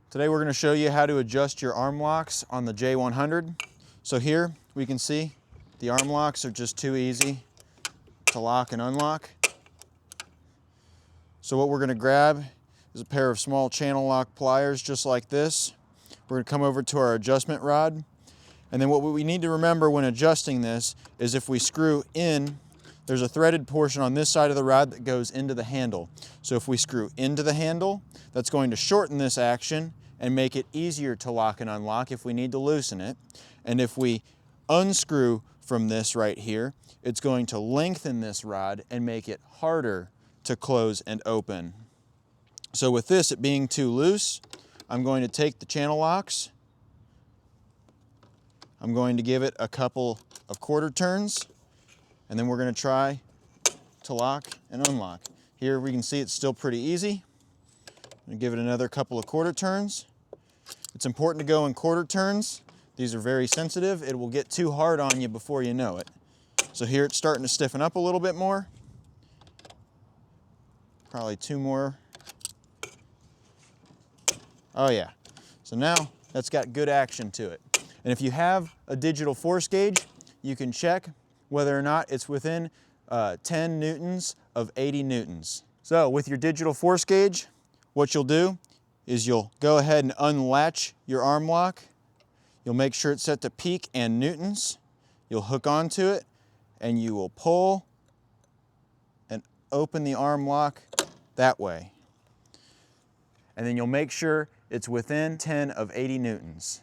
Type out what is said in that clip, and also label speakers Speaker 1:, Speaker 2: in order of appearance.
Speaker 1: Today we're going to show you how to adjust your arm locks on the J100. So here we can see the arm locks are just too easy to lock and unlock. So what we're going to grab is a pair of small channel lock pliers just like this. We're going to come over to our adjustment rod, and then what we need to remember when adjusting this is if we screw in, there's a threaded portion on this side of the rod that goes into the handle. So if we screw into the handle, that's going to shorten this action and make it easier to lock and unlock if we need to loosen it. And if we unscrew from this right here, it's going to lengthen this rod and make it harder to close and open. So with this, it being too loose, I'm going to take the channel locks, I'm going to give it a couple of quarter turns, and then we're going to try to lock and unlock. Here we can see it's still pretty easy. I'm going to give it another couple of quarter turns. It's important to go in quarter turns. These are very sensitive. It will get too hard on you before you know it. So here it's starting to stiffen up a little bit more. Probably two more. Oh yeah. So now that's got good action to it. And if you have a digital force gauge, you can check whether or not it's within 10 newtons of 80 newtons. So with your digital force gauge, what you'll do is you'll go ahead and unlatch your arm lock. You'll make sure it's set to peak and newtons. You'll hook onto it and you will pull and open the arm lock that way. And then you'll make sure it's within 10 of 80 newtons.